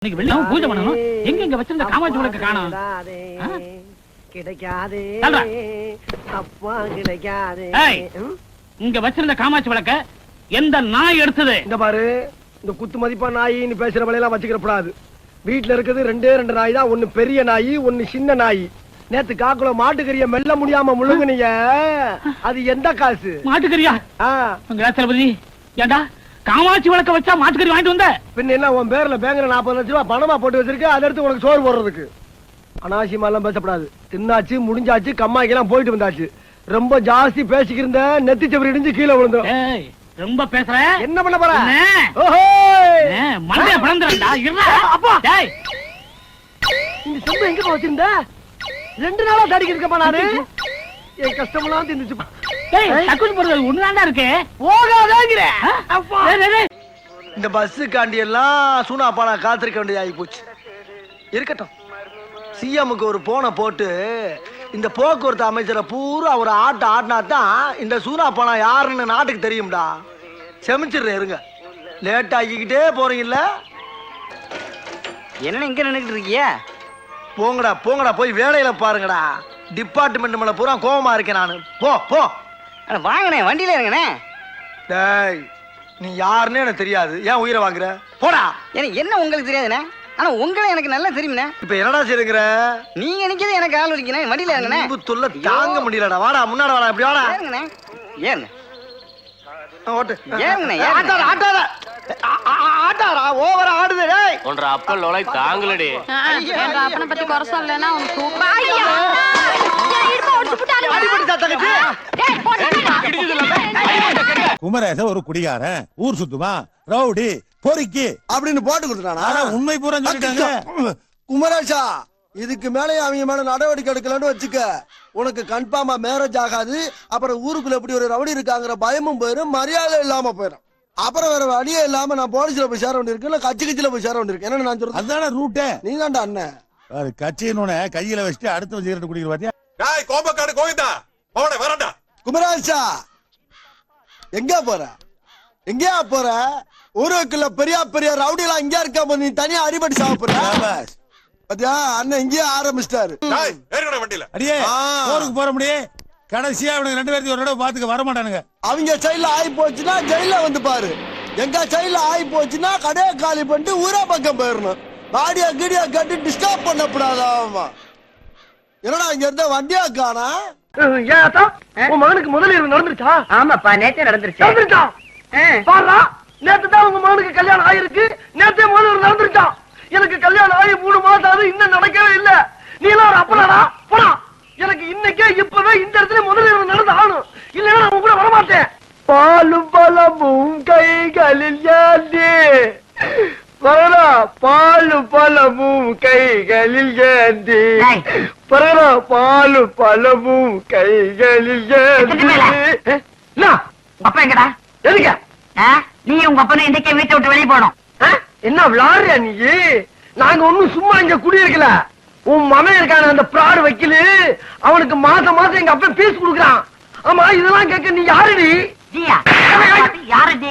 பூஜை பண்ணணும். எங்க இங்க வச்சிருந்த காமாட்சி விளக்கு காணோம். கிடைக்காதே அப்பா கிடைக்காதே. இங்க வச்சிருந்த காமாட்சி விளக்க எந்த நாய் எடுத்தது? இந்த பாரு, இந்த குத்து மதிப்பா நாயின்னு பேசுற வலையெல்லாம் வச்சுக்கிறப்படாது. வீட்டுல இருக்குது ரெண்டே ரெண்டு நாய் தான். ஒண்ணு பெரிய நாய், ஒண்ணு சின்ன நாய். நேத்து காக்குல மாட்டுக்கறிய மெல்ல முடியாம முழுங்குனீங்க. அது எந்த காசு? மாட்டுக்கறியா? தளபதி, ஏண்டா காமாட்சி விளக்க வச்சா மாட்டுக்கறி வாங்கிட்டு வந்த? பின்ன என்ன, உன் பேர்ல பேங்க்ல 40 லட்சம் ரூபாய் பணமா போட்டு வச்சிருக்க, அதை எடுத்து உனக்கு சோறு போடுறதுக்கு. அனாவசியமா எல்லாம் பேசப்படாது. தின்னாச்சு, முடிஞ்சாச்சு, கம்மாக்கெல்லாம் போயிட்டு வந்தாச்சு. ரொம்ப ஜாஸ்தி பேசிக்கிருந்த நெத்தி செவரி இடிஞ்சு கீழே விழுந்துரும். ரொம்ப பேசுற. என்ன பண்ண போற? மண்டைய பிளந்துறா. அப்பா, இந்த செம்பு எங்க வச்சிருந்த? 2 நாளா தாடிக்கு இருக்கப்பா நானு. என் கஷ்டமெல்லாம் தின்னுச்சுப்பா. இந்த பஸ்ஸுக்காண்டி எல்லாம் சூனாப்பானா காத்திருக்க வேண்டியது ஆகி போச்சு. இருக்கட்டும், சிஎம்முக்கு ஒரு போனை போட்டு இந்த போக்குவரத்து அமைச்சரை பூரா ஒரு ஆடினா தான் இந்த சூனாப்பானா யாருன்னு நாட்டுக்கு தெரியும்டா. செமிச்சிடுறேன், இருங்க. லேட் ஆகிக்கிட்டே போறீங்கல்ல. என்ன இங்க நின்னுட்டு இருக்கிய? போங்கடா போங்கடா, போய் வேலையில பாருங்கடா. டிபார்ட்மெண்ட் மேல பூரா கோவமா இருக்கேன் நானு. போ போ. வாங்கண்ணே, வண்டியில இருங்கண்ணே. டேய், நீ யாருன்னு எனக்கு தெரியாது, ஏன் உயிரை வாங்குற? போடா. எனக்கு என்ன உங்களுக்கு தெரியாதுண்ணே, ஆனா உங்களை எனக்கு நல்லா தெரியும்ண்ணே. இப்ப என்னடா செய்யுங்கிற? நீங்க நிக்கிறது எனக்கு ஆள் வலிக்கணும். வண்டியில இருங்கண்ணே. தொல்லை தாங்க முடியலடா. வாடா, முன்னாடி வாடா, இப்படி வாடா. ஏறுங்கண்ணே, ஏறுங்க. ஓட்டு. ஏறுங்கண்ணே, ஆட்டாத ஆட்டாத. ஆட்டாரா ஓவரா ஆடுது. டேய், ஒன்ற அப்பல் லொலை தாங்களடி. என்ற அப்பனை பத்தி குறை சொல்லலனா உன் சூப்பர். குமரேச ஒரு குடிகாரன், ஊர் சுத்துமா, ரவுடி, பொறுக்கி அப்படின்னு போட்டு கொடுத்தானா? உண்மை பூரா சொல்லிட்டாங்க. குமரேசா, இதுக்கு மேலே அவங்க மேல நடவடிக்கை எடுக்கலன்னு வச்சுக்க, உனக்கு கன்ஃபார்மா மேரேஜ் ஆகாது. அப்புறம் ஊருக்குள்ள எப்படி ஒரு ரவுடி இருக்காங்கிற பயமும் போயிடும், மரியாதை இல்லாம போயிடும். அப்புறம் வேற வழியே இல்லாம நான் போலீஸ்ல போய் சேர வேண்டியிருக்கு, இல்ல கட்சி கட்சியில போய் சேர வேண்டியிருக்கு. என்ன நான் சொல்றேன்? அதான ரூட்டே. நீ தான்டா அண்ணன். கட்சியினோட கையில வச்சுட்டு அடுத்த சிகரெட் குடிக்கிற பாத்தியா? டேய் கோபக்காடு கோவிந்தா, போடா வரடா. குமரேசா, எங்க போற? எங்கயா போற? ஊருக்குள்ள பெரிய பெரிய ரவுடி எல்லாம் இங்க இருக்க, நீ தனியா அடிபடி சாப்பிடுற பாத்தியா? அண்ணன் இங்கேயே ஆரம்பிச்சிட்டாரு. டேய் ஏறுடா வண்டியில. அடியே, ஊருக்கு போற முடியே. கடைசியா இவனுக்கு 2 பேருக்கு ஒரு தடவை பாத்துக்க வர மாட்டானுங்க. அவங்க சைடுல ஆகி போச்சுன்னா ஜெயில வந்து பாரு. எங்க சைடுல ஆகி போச்சுன்னா கடையை காலி பண்ணிட்டு ஊரா பக்கம் போயிடணும். பாடியா கீடியா கட்டி டிஸ்டர்ப் பண்ணப்படாத. என்னடா இங்க இருந்த வண்டியா காணா? உன் மகனுக்கு முதலில் நடந்துருச்சா? ஆமாப்பா, நேத்தே நடந்துருச்சு. நடந்துருச்சா? பாரா, நேத்து தான் உங்க மகனுக்கு கல்யாணம் ஆயிருக்கு. நேத்தே முதலில் நடந்துருச்சா? எனக்கு கல்யாணம் ஆகி 3 மாசம் ஆகுது, இன்னும் நடக்கவே இல்ல. நீ எல்லாம் ஒரு அப்பனாடா? போடா. எனக்கு இன்னைக்கே இப்பவே இந்த இடத்துல முதலில் நடந்து ஆகணும், இல்லைன்னா நான் கூட வரமாட்டேன். பாலும் பழமும் கைகளில் ஏந்தி பரடா, பாலும் பழமும் கைகளில் ஏந்தி பரடா, பாலும் பழமும் கைகளில் ஏந்தி. அப்பா எங்கடா? எதுக்க நீ உங்க அப்பனை இன்றைக்கே வீட்டை விட்டு வெளியே போனோம். என்ன விளாடுறியா நீ? நாங்க ஒண்ணும் சும்மா இங்க குடியிருக்கல. உன் மகன் இருக்கான அந்த பிராடு வைக்கலு, அவனுக்கு மாசம் மாசம் எங்க அப்பா பீஸ் கொடுக்குறான். ஆமா, இதெல்லாம் கேட்க நீ யாருடி? யாரு?